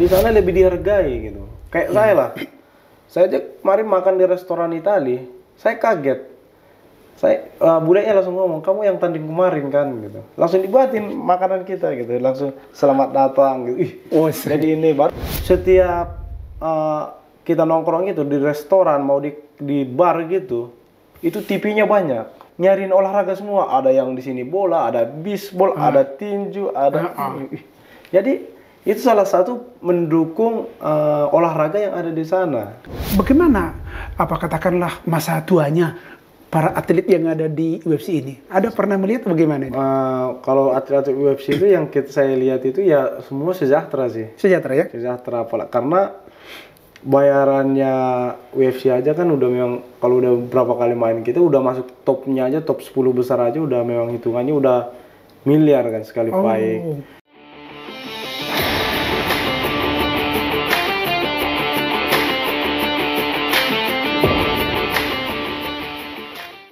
di sana lebih dihargai gitu. Kayak saya lah. Saya aja kemarin makan di restoran Itali, saya kaget. Saya budaya langsung ngomong, kamu yang tanding kemarin kan gitu. Langsung dibuatin makanan kita gitu, langsung selamat datang gitu. Jadi ini baru setiap kita nongkrong itu di restoran mau di bar gitu, itu TV-nya banyak. Nyariin olahraga semua, ada yang di sini bola, ada bisbol, ada tinju, ada jadi itu salah satu mendukung olahraga yang ada di sana. Bagaimana katakanlah masa tuanya para atlet yang ada di UFC ini? Ada pernah melihat bagaimana ini? Kalau atlet UFC itu yang saya lihat itu ya semua sejahtera sih. Sejahtera ya? Sejahtera karena bayarannya UFC aja kan udah memang kalau udah berapa kali main kita udah masuk topnya aja, top 10 besar aja udah memang hitungannya udah miliar kan sekali fight.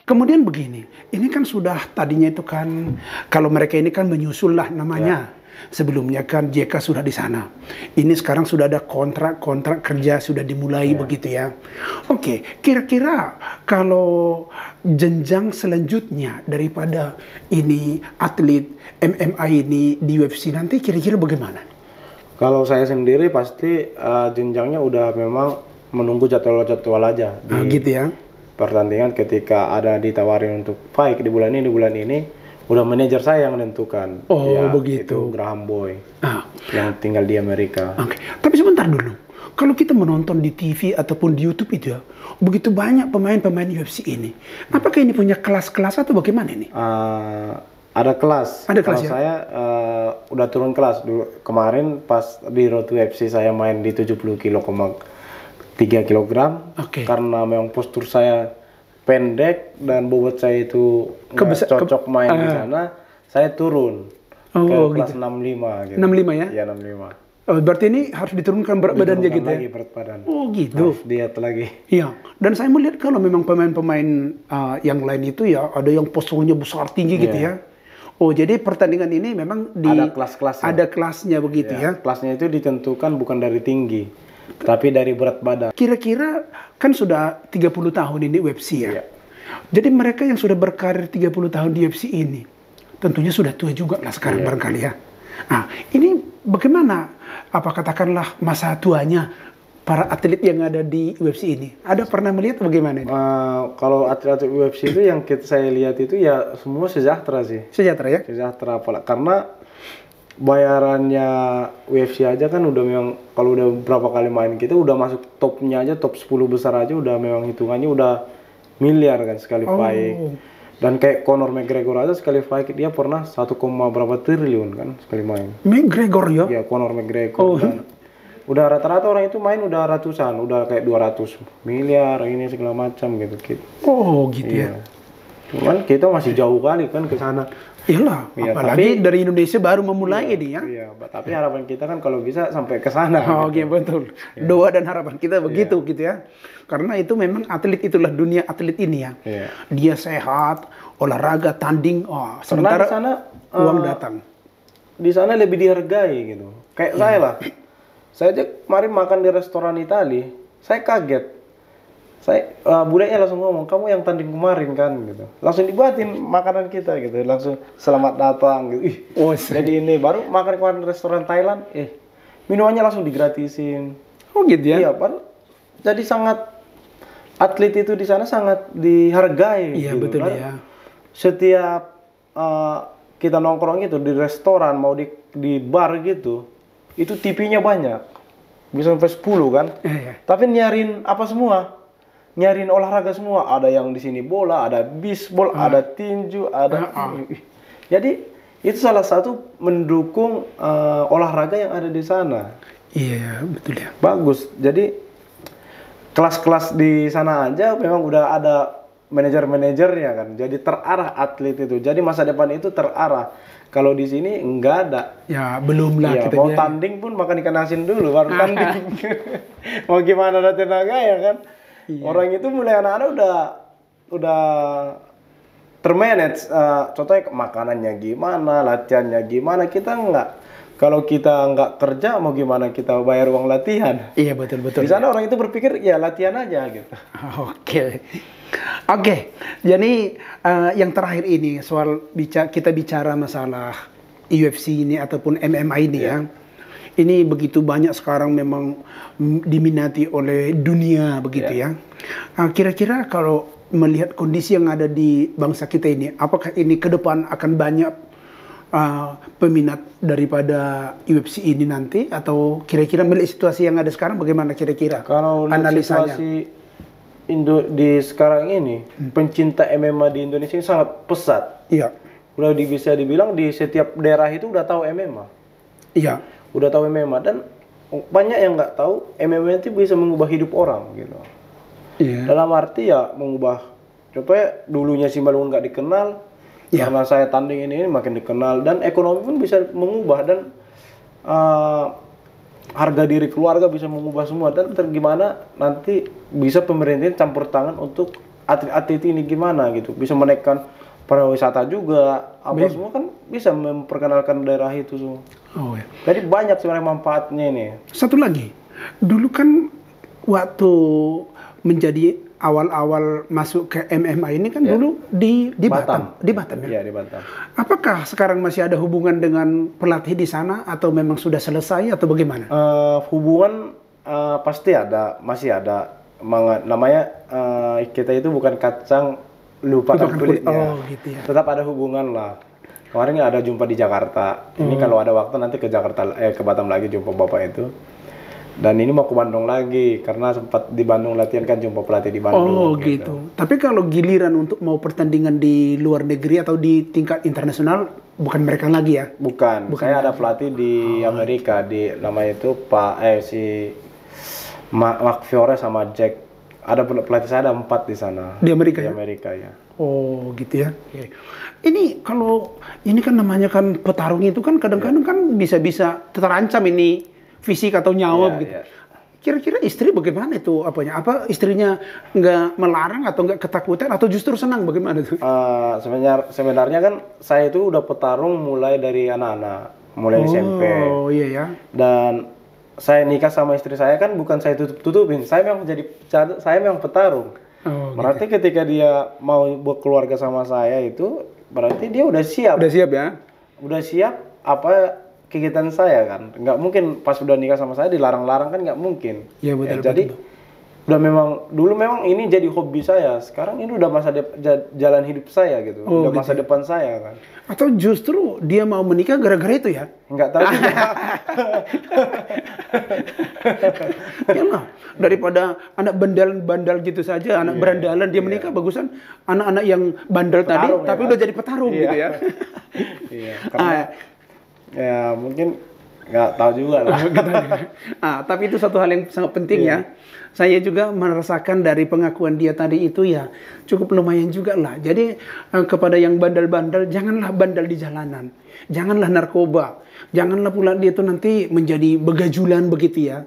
Kemudian begini, ini kan sudah tadinya itu kan, kalau mereka ini kan menyusul lah namanya. Sebelumnya kan JK sudah di sana. Ini sekarang sudah ada kontrak kerja sudah dimulai begitu ya. Oke, kira-kira kalau jenjang selanjutnya daripada ini atlet MMA ini di UFC nanti kira-kira bagaimana? Kalau saya sendiri pasti jenjangnya udah memang menunggu jadwal aja. Gitu ya. Pertandingan ketika ada ditawarin untuk fight di bulan ini udah manajer saya yang menentukan. Oh ya, begitu. Itu Graham Boy yang tinggal di Amerika. Oke. Tapi sebentar dulu, kalau kita menonton di TV ataupun di YouTube itu ya, begitu banyak pemain-pemain UFC ini. Apakah ini punya kelas-kelas atau bagaimana ini? Ada kelas. Ada kelas. Kalau saya udah turun kelas dulu. Kemarin pas di Road to UFC saya main di 70 kg. 3 kg karena memang postur saya pendek dan bobot saya itu nggak cocok main di sana, saya turun ke kelas 65 gitu. 65 ya? Iya 65. Oh, berarti ini harus diturunkan berat badannya gitu lagi ya? Berat badan. Oh gitu. Harus diet lagi. Iya. Dan saya melihat kalau memang pemain-pemain yang lain itu ya ada yang posturnya besar tinggi gitu ya. Oh jadi pertandingan ini memang ada kelas-kelasnya. Ada kelasnya begitu ya? Kelasnya itu ditentukan bukan dari tinggi. Tapi dari berat badan. Kira-kira kan sudah 30 tahun ini UFC ya. Jadi mereka yang sudah berkarir 30 tahun di UFC ini, tentunya sudah tua juga lah sekarang barangkali ya. Nah, ini bagaimana katakanlah masa tuanya para atlet yang ada di UFC ini? Ada pernah melihat bagaimana ini? Kalau atlet UFC itu yang saya lihat itu ya semua sejahtera sih. Sejahtera ya? Sejahtera karena bayarannya UFC aja kan udah memang kalau udah berapa kali main kita udah masuk topnya aja, top 10 besar aja udah memang hitungannya udah miliar kan sekali fight. Dan kayak Conor McGregor aja sekali fight dia pernah 1, berapa triliun kan sekali main. McGregor ya? Iya, Conor McGregor. Dan udah rata-rata orang itu main udah ratusan, udah kayak 200 miliar ini segala macam gitu. Oh gitu ya. Cuman kita masih jauh kali kan ke sana. Iyalah, apalagi dari Indonesia baru memulai ini ya. Iya, tapi harapan kita kan kalau bisa sampai ke sana. Oke, betul. Doa dan harapan kita begitu gitu ya. Karena itu memang atlet itulah dunia atlet ini ya. Dia sehat, olahraga, tanding, sementara di sana, uang datang. Di sana lebih dihargai gitu. Kayak saya lah. Saya aja kemarin makan di restoran Itali, saya kaget. Saya budaya langsung ngomong, kamu yang tanding kemarin kan gitu. Langsung dibuatin makanan kita gitu, langsung selamat datang gitu. Jadi ini baru makan kemarin di restoran Thailand, minumannya langsung digratisin. Oh gitu ya? Iya, baru jadi sangat atlet itu di sana sangat dihargai. Iya gitu, betul kan? ya. Setiap kita nongkrong itu di restoran mau di bar gitu, itu TV-nya banyak, bisa sampai 10 kan. Tapi nyariin apa semua? Nyariin olahraga semua, ada yang di sini bola, ada bisbol, ada tinju, ada. Jadi itu salah satu mendukung olahraga yang ada di sana. Iya betul ya. Bagus. Jadi kelas-kelas di sana aja memang udah ada manajer-manajernya kan. Jadi terarah atlet itu. Jadi masa depan itu terarah. Kalau di sini enggak ada. Ya belum lah kita mau tanding pun makan ikan asin dulu baru tanding. Mau gimana ada tenaga ya kan? Orang itu mulai anak-anak udah termanage, contohnya makanannya gimana, latihannya gimana, kita nggak Kalau kita nggak kerja, mau gimana kita bayar uang latihan? Iya, betul-betul. Di sana orang itu berpikir, ya latihan aja gitu. Oke. Oke. Jadi yang terakhir ini soal kita bicara masalah UFC ini ataupun MMA ini ya. Ini begitu banyak sekarang memang diminati oleh dunia begitu ya. Kira-kira kalau melihat kondisi yang ada di bangsa kita ini, apakah ini ke depan akan banyak peminat daripada UFC ini nanti, atau kira-kira melihat situasi yang ada sekarang bagaimana kira-kira Kalau analisanya? situasi di sekarang ini, pencinta MMA di Indonesia ini sangat pesat. Iya, Udah bisa dibilang di setiap daerah itu udah tahu MMA. iya, Udah tahu MMA, dan banyak yang nggak tahu MMA itu bisa mengubah hidup orang gitu. iya. Dalam arti ya mengubah. Contohnya dulunya si Malun nggak dikenal, karena saya tanding ini makin dikenal, dan ekonomi pun bisa mengubah, dan harga diri keluarga bisa mengubah semua, dan gimana nanti bisa pemerintah campur tangan untuk atlet-atlet ini gimana gitu, bisa menaikkan pariwisata juga, apa semua kan bisa memperkenalkan daerah itu semua. Oh, ya. Jadi banyak sebenarnya manfaatnya ini. Satu lagi, dulu kan waktu menjadi awal-awal masuk ke MMA ini kan dulu di Batam, di Batam ya. Iya, di Batam. Apakah sekarang masih ada hubungan dengan pelatih di sana atau memang sudah selesai atau bagaimana? Hubungan pasti ada, masih ada. Namanya kita itu bukan kacang lupakan kulitnya. Oh, gitu ya. Tetap ada hubungan lah. Kemarin ada jumpa di Jakarta. Ini kalau ada waktu nanti ke Jakarta, ke Batam lagi jumpa bapak itu. Dan ini mau ke Bandung lagi, karena sempat di Bandung latihan kan, jumpa pelatih di Bandung. Oh gitu. Tapi kalau giliran untuk mau pertandingan di luar negeri atau di tingkat internasional, bukan mereka lagi ya? Bukan. Saya ada pelatih di Amerika, di namanya itu si Mark Fiore sama Jack. Ada pelatih saya, ada 4 di sana. Di Amerika Di ya? Amerika ya. Oh gitu ya. Oke. Ini kalau ini kan namanya kan petarung itu kan kadang-kadang kan bisa-bisa terancam ini fisik atau nyawa begitu. Iya. Kira-kira istri bagaimana itu apanya? Apa istrinya nggak melarang atau nggak ketakutan atau justru senang bagaimana tuh? Sebenarnya kan saya itu udah petarung mulai dari anak-anak, mulai SMP. Oh iya ya. Dan saya nikah sama istri saya kan bukan saya tutup-tutupin, saya memang petarung. Oh, Berarti ketika dia mau berkeluarga sama saya itu, berarti dia udah siap. Udah siap ya? Udah siap apa kegiatan saya kan. Nggak mungkin pas udah nikah sama saya dilarang-larang kan, nggak mungkin. Iya betul. Jadi udah dulu memang ini jadi hobi saya. Sekarang ini udah jalan hidup saya gitu. Udah masa depan saya kan. Atau justru dia mau menikah gara-gara itu ya? Nggak tahu juga. Yalah, daripada anak bandal gitu saja, anak berandalan dia menikah, bagusan anak-anak yang bandel Petarung, tadi tapi udah jadi petarung gitu ya. Iya, karena ya mungkin nggak tahu juga lah. Tapi itu satu hal yang sangat penting ya. Saya juga merasakan dari pengakuan dia tadi itu ya cukup lumayan juga lah. Jadi kepada yang bandal-bandal, janganlah bandal di jalanan. Janganlah narkoba. Janganlah pula dia itu nanti menjadi begajulan begitu ya.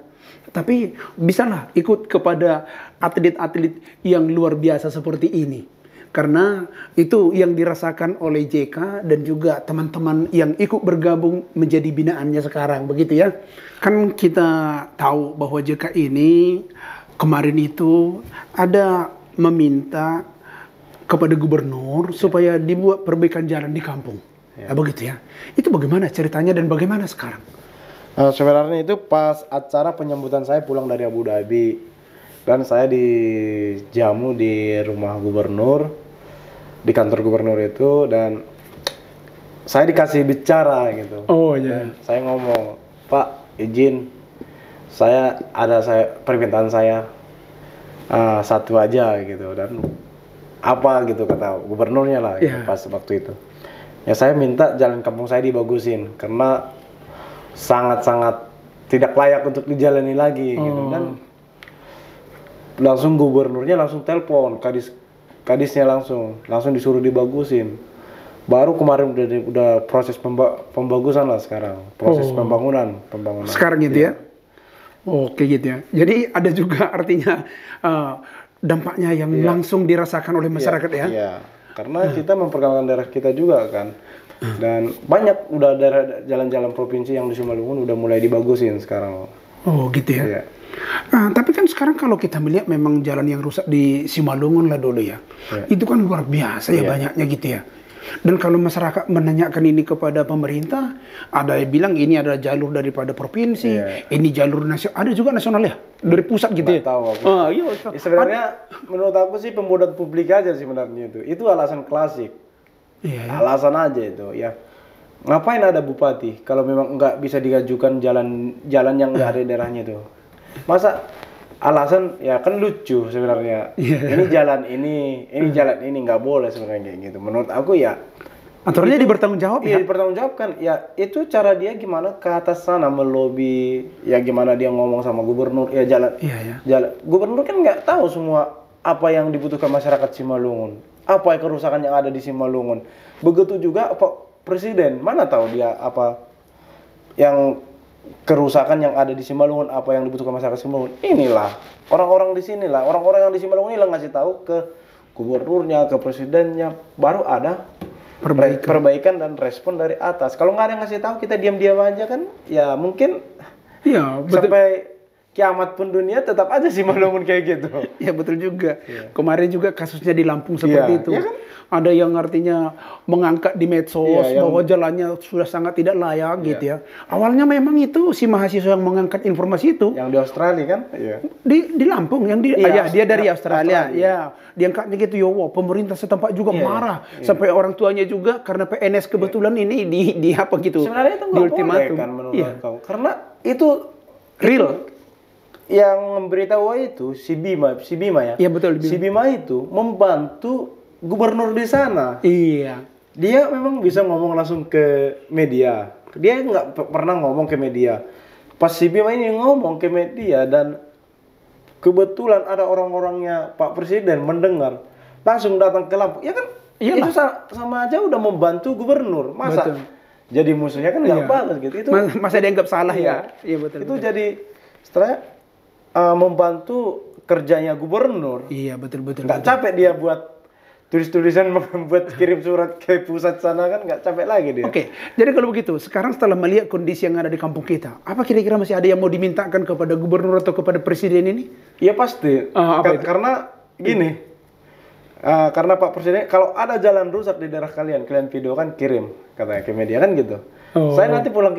Tapi bisalah ikut kepada atlet-atlet yang luar biasa seperti ini. Karena itu yang dirasakan oleh JK dan juga teman-teman yang ikut bergabung menjadi binaannya sekarang, begitu ya. Kan kita tahu bahwa JK ini kemarin itu ada meminta kepada gubernur supaya dibuat perbaikan jalan di kampung. Ya, begitu ya. Itu bagaimana ceritanya dan bagaimana sekarang? Sebenarnya itu pas acara penyambutan saya pulang dari Abu Dhabi, dan saya dijamu di rumah gubernur, di kantor gubernur itu, dan saya dikasih bicara gitu. Oh iya. Saya ngomong, Pak izin, permintaan saya satu aja gitu, dan apa gitu kata gubernurnya lah gitu, pas waktu itu. Ya saya minta jalan kampung saya dibagusin karena sangat-sangat tidak layak untuk dijalani lagi gitu. Dan langsung gubernurnya langsung telepon kadisnya langsung disuruh dibagusin. Baru kemarin udah proses pembagusan lah sekarang, proses pembangunan. Sekarang gitu ya. Oke gitu ya. Jadi ada juga artinya dampaknya yang langsung dirasakan oleh masyarakat ya. Iya. Karena kita memperkenalkan daerah kita juga kan. Dan banyak udah daerah jalan-jalan provinsi yang di Simalungun udah mulai dibagusin sekarang. Oh gitu ya. Iya. Tapi kan sekarang kalau kita melihat memang jalan yang rusak di Simalungun lah dulu ya. Itu kan luar biasa ya banyaknya gitu ya. Dan kalau masyarakat menanyakan ini kepada pemerintah, ada yang bilang ini adalah jalur daripada provinsi, ini jalur nasional, ada juga nasional ya, dari pusat gitu ya. Tahu aku. Iya. Ya, sebenarnya menurut aku sih pembuatan publik aja sebenarnya itu. Itu alasan klasik. Iya. Alasan aja itu ya. Ngapain ada bupati kalau memang nggak bisa digajukan jalan yang nggak ada daerahnya itu? Masa alasan ya kan lucu sebenarnya. Ini jalan ini jalan ini nggak boleh sebenarnya kayak gitu. Menurut aku ya aturannya dipertanggungjawab ya. Iya, dipertanggungjawabkan. Ya itu cara dia gimana ke atas sana melobi, ya gimana dia ngomong sama gubernur, ya jalan. Jalan. Gubernur kan nggak tahu semua apa yang dibutuhkan masyarakat Simalungun, apa kerusakan yang ada di Simalungun. Begitu juga Pak Presiden, mana tahu dia apa yang kerusakan yang ada di Simalungun, apa yang dibutuhkan masyarakat Simalungun. Inilah orang-orang di sinilah, orang-orang yang di Simalungun inilah ngasih tahu ke gubernurnya, ke presidennya, baru ada perbaikan dan respon dari atas. Kalau nggak ada yang ngasih tahu, kita diam-diam aja kan, ya mungkin sampai kiamat pun dunia tetap aja Simalungun kayak gitu. Ya betul juga. Kemarin juga kasusnya di Lampung seperti itu. Kan? Ada yang artinya mengangkat di medsos bahwa jalannya sudah sangat tidak layak gitu ya. Awalnya memang itu si mahasiswa yang mengangkat informasi itu. Yang di Australia kan? Di Lampung yang dia dari Australia. Ya, diangkatnya gitu ya. Wow, pemerintah setempat juga marah sampai orang tuanya juga karena PNS kebetulan ini di apa gitu. Sebenarnya itu nggak boleh kan menurut kamu. Karena itu real. Yang memberitahu itu si Bima ya. Iya betul. Si Bima itu membantu gubernur di sana. Iya. Dia memang bisa ngomong langsung ke media. Dia nggak pernah ngomong ke media. Pas si Bima ini ngomong ke media dan kebetulan ada orang-orangnya Pak Presiden mendengar, langsung datang ke Lampung. Ya kan? Itu sama aja udah membantu gubernur. Masa jadi musuhnya kan nggak bagus gitu. Itu masa dianggap salah ya. Iya betul. Itu jadi setelah membantu kerjanya gubernur. Iya betul. Nggak capek dia buat tulis-tulisan, membuat kirim surat ke pusat sana kan nggak capek lagi dia. Oke, jadi kalau begitu, sekarang setelah melihat kondisi yang ada di kampung kita, apa kira-kira masih ada yang mau dimintakan kepada gubernur atau kepada presiden ini? Iya pasti. Karena gini, karena Pak Presiden, kalau ada jalan rusak di daerah kalian video kan kirim, katanya ke media kan gitu. Saya nanti pulang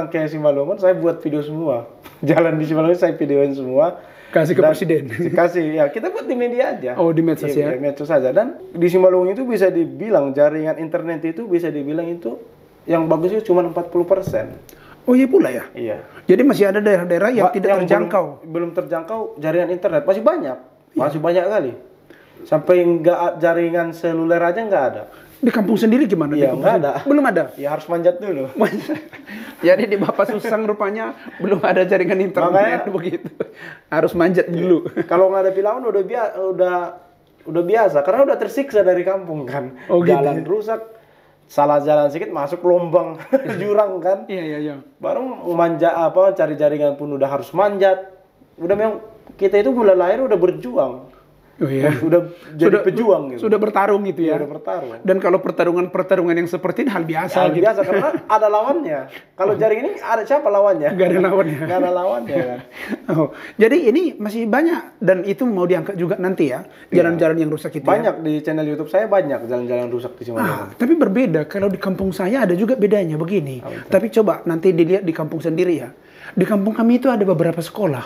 ke Simalungun, saya buat video semua. Jalan di Simalungun saya videoin semua. Kasih ke presiden. Kasih, ya kita buat di media aja. Oh, di medsos ya? Di medsos saja. Dan di Simalungun itu bisa dibilang, jaringan internet itu bisa dibilang itu, yang bagusnya cuma 40%. Oh iya pula ya? Iya. Jadi masih ada daerah-daerah yang tidak terjangkau? Belum terjangkau jaringan internet, masih banyak. Masih banyak kali. Sampai nggak jaringan seluler aja nggak ada. Di kampung sendiri gimana? Iya, nggak ada. Belum ada? Ya harus manjat dulu. Jadi di Bapak Susang rupanya belum ada jaringan internet. Makanya, begitu. Harus manjat dulu. Kalau nggak ada pilawan udah biasa, karena udah tersiksa dari kampung kan. Jalan rusak, salah jalan sedikit masuk lubang jurang kan. Iya. Baru manjat cari jaringan pun udah harus manjat. Udah memang kita itu mulai lahir udah berjuang. Oh iya. Sudah jadi pejuang gitu. Sudah bertarung gitu ya. Sudah bertarung. Dan kalau pertarungan yang seperti ini hal biasa. Hal biasa karena ada lawannya. Kalau jaring ini ada siapa lawannya? Gak ada lawannya. Gak ada lawannya kan. Jadi ini masih banyak dan itu mau diangkat juga nanti ya jalan-jalan yang rusak itu. Banyak di channel YouTube saya banyak jalan-jalan rusak di Simalungun. Tapi berbeda kalau di kampung saya ada juga bedanya begini. Tapi coba nanti dilihat di kampung sendiri ya. Di kampung kami itu ada beberapa sekolah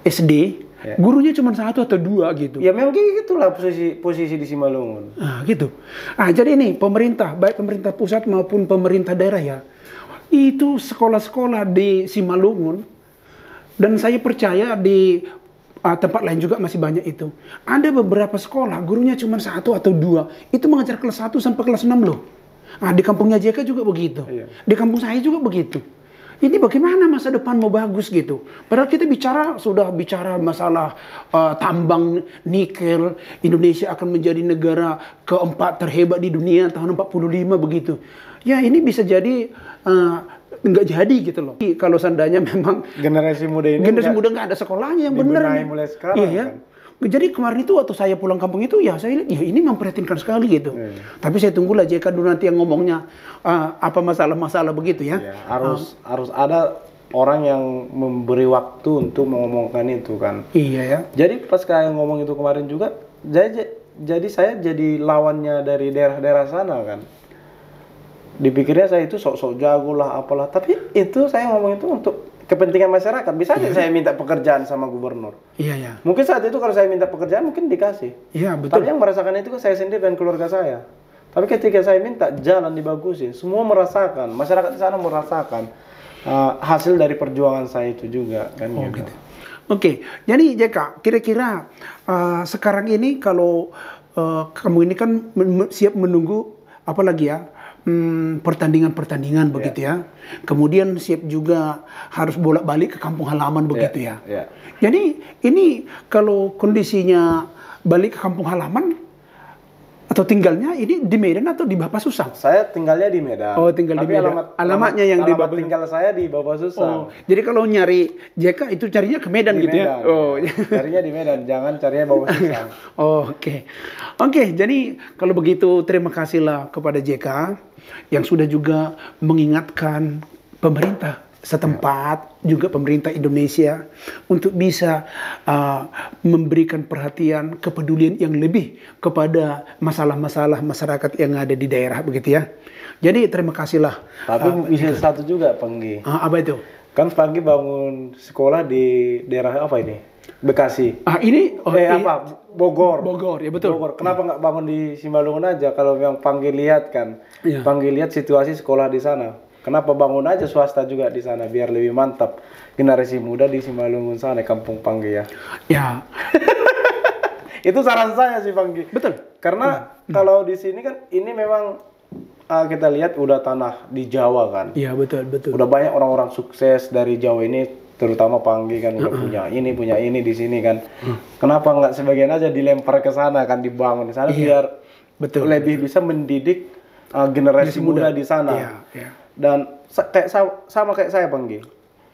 SD. Gurunya cuma 1 atau 2 gitu. Ya memang gitulah posisi di Simalungun. Gitu. Jadi ini pemerintah, baik pemerintah pusat maupun pemerintah daerah ya, itu sekolah-sekolah di Simalungun, dan saya percaya di tempat lain juga masih banyak itu. Ada beberapa sekolah gurunya cuma 1 atau 2, itu mengajar kelas 1 sampai kelas 6 loh. Di kampungnya JK juga begitu. Di kampung saya juga begitu. Ini bagaimana masa depan mau bagus gitu. Padahal kita sudah bicara masalah tambang nikel. Indonesia akan menjadi negara keempat terhebat di dunia tahun 45 begitu. Ya ini bisa jadi nggak jadi gitu loh. Kalau seandainya memang generasi muda ini nggak ada sekolahnya yang benar. Mulai sekarang. Iya. Kan? Jadi kemarin itu waktu saya pulang kampung itu ya saya lihat ya ini memprihatinkan sekali gitu. Tapi saya tunggulah JK dulu nanti yang ngomongnya apa masalah-masalah begitu ya. Iya, harus ada orang yang memberi waktu untuk mengomongkan itu kan. Iya ya. Jadi pas kayak ngomong itu kemarin juga, jadi saya jadi lawannya dari daerah-daerah sana kan. Dipikirnya saya itu sok-sok jago lah apalah, tapi itu saya ngomong itu untuk kepentingan masyarakat. Bisa aja saya minta pekerjaan sama gubernur. Iya ya. Mungkin saat itu kalau saya minta pekerjaan mungkin dikasih. Iya betul. Tapi yang merasakan itu kan saya sendiri dan keluarga saya. Tapi ketika saya minta jalan dibagusin, semua merasakan, masyarakat di sana merasakan hasil dari perjuangan saya itu juga kan gitu. Oke, jadi JK, kira-kira sekarang ini kalau kamu ini kan siap menunggu apalagi ya pertandingan-pertandingan begitu ya. Kemudian siap juga harus bolak-balik ke kampung halaman begitu ya. Jadi ini kalau kondisinya balik ke kampung halaman atau tinggalnya ini di Medan atau di Bapa Susang? Saya tinggalnya di Medan. Oh, tinggal di Medan. Alamatnya yang di Bapa tinggal saya di Bapa Susang. Oh, jadi kalau nyari JK itu carinya ke Medan di gitu Medan, ya? Oh, carinya di Medan, jangan carinya Bapa Susang. Oh, Oke, jadi kalau begitu terima kasihlah kepada JK yang sudah juga mengingatkan pemerintah setempat, juga pemerintah Indonesia untuk bisa memberikan perhatian, kepedulian yang lebih kepada masalah-masalah masyarakat yang ada di daerah begitu ya. Jadi terima kasihlah. Tapi bisa satu juga Panggi. Apa itu? Kan Panggi bangun sekolah di daerah apa ini? Bekasi. Ini Bogor. Bogor, ya betul. Bogor. Kenapa nggak bangun di Simalungun aja? Kalau yang Panggi lihat kan, Panggi lihat situasi sekolah di sana. Kenapa bangun aja swasta juga di sana biar lebih mantap generasi muda di Simalungun sana, Kampung Panggi ya. Ya. Itu saran saya sih Panggi. Betul. Karena kalau di sini kan ini memang kita lihat udah tanah di Jawa kan. Iya betul. Udah banyak orang-orang sukses dari Jawa ini, terutama Panggi kan udah punya ini di sini kan. Kenapa nggak sebagian aja dilempar ke sana kan, dibangun di sana biar lebih bisa mendidik generasi muda di sana. Iya. Dan sama kayak saya Panggi.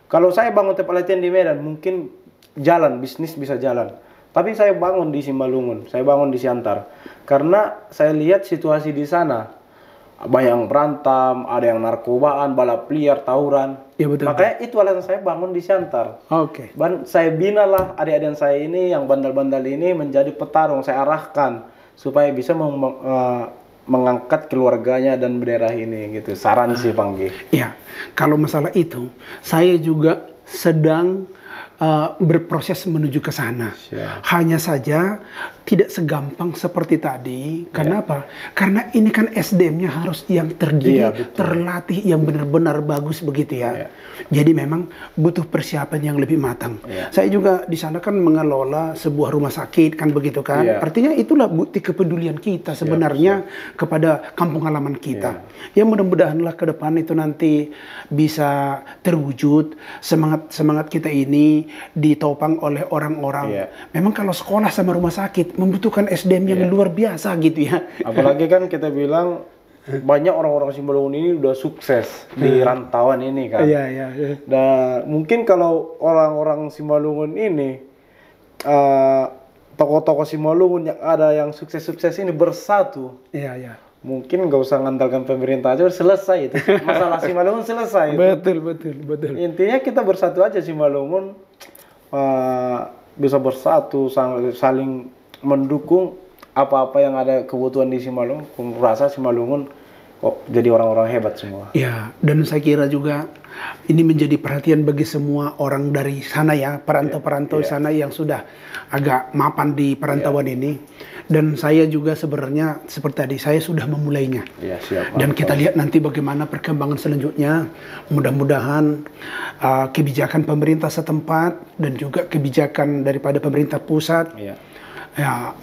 Kalau saya bangun tempat latihan di Medan mungkin jalan, bisnis bisa jalan. Tapi saya bangun di Simalungun, saya bangun di Siantar. Karena saya lihat situasi di sana. Banyak yang berantem, ada yang narkobaan, balap liar, tawuran. Ya, betul. Makanya itu alasan saya bangun di Siantar. Oke. Saya bina lah adik-adik saya ini yang bandal-bandal ini menjadi petarung. Saya arahkan supaya bisa mengangkat keluarganya dan daerah ini gitu. Saran sih Panggi. Ya, kalau masalah itu saya juga sedang berproses menuju ke sana. Hanya saja tidak segampang seperti tadi. Kenapa? Karena ini kan SDM-nya harus yang terdidik, terlatih, yang benar-benar bagus begitu ya. Jadi memang butuh persiapan yang lebih matang. Saya juga di sana kan mengelola sebuah rumah sakit kan begitu kan. Artinya itulah bukti kepedulian kita sebenarnya kepada kampung halaman kita. Ya mudah-mudahanlah ke depan itu nanti bisa terwujud semangat kita ini ditopang oleh orang-orang. Memang kalau sekolah sama rumah sakit membutuhkan SDM yang luar biasa gitu ya. Apalagi kan kita bilang banyak orang-orang Simalungun ini udah sukses di rantauan ini kan. Dan mungkin kalau orang-orang Simalungun ini tokoh-tokoh Simalungun yang ada yang sukses-sukses ini bersatu. Mungkin nggak usah ngandalkan pemerintah aja, selesai itu. Masalah Simalungun selesai. Betul. Intinya kita bersatu aja Simalungun, bisa bersatu, saling mendukung apa-apa yang ada kebutuhan di Simalungun. Aku rasa Simalungun kok jadi orang-orang hebat semua. Ya, dan saya kira juga ini menjadi perhatian bagi semua orang dari sana ya, perantau-perantau sana yang sudah agak mapan di perantauan ini. Dan saya juga sebenarnya seperti tadi, saya sudah memulainya. Dan kita lihat nanti bagaimana perkembangan selanjutnya. Mudah-mudahan kebijakan pemerintah setempat dan juga kebijakan daripada pemerintah pusat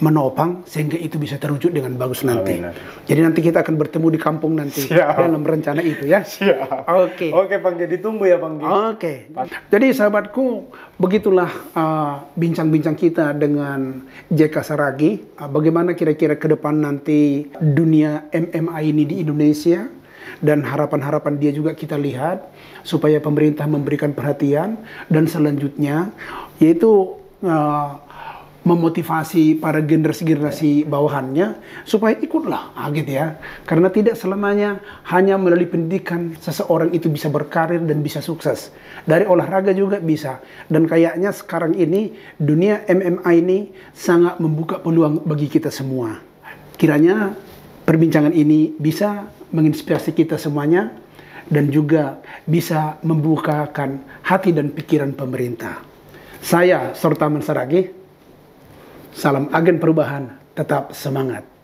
menopang sehingga itu bisa terwujud dengan bagus nanti. Jadi nanti kita akan bertemu di kampung nanti dalam rencana itu ya. Oke Panggi, ditunggu ya Panggi. Jadi sahabatku, begitulah bincang-bincang kita dengan JK Saragi. Bagaimana kira-kira ke depan nanti dunia MMA ini di Indonesia, dan harapan-harapan dia juga kita lihat supaya pemerintah memberikan perhatian, dan selanjutnya yaitu memotivasi para generasi-generasi bawahannya supaya ikutlah, gitu ya. Karena tidak selamanya hanya melalui pendidikan seseorang itu bisa berkarir dan bisa sukses. Dari olahraga juga bisa. Dan kayaknya sekarang ini dunia MMA ini sangat membuka peluang bagi kita semua. Kiranya perbincangan ini bisa menginspirasi kita semuanya dan juga bisa membukakan hati dan pikiran pemerintah. Saya Sortaman Saragih. Salam agen perubahan, tetap semangat.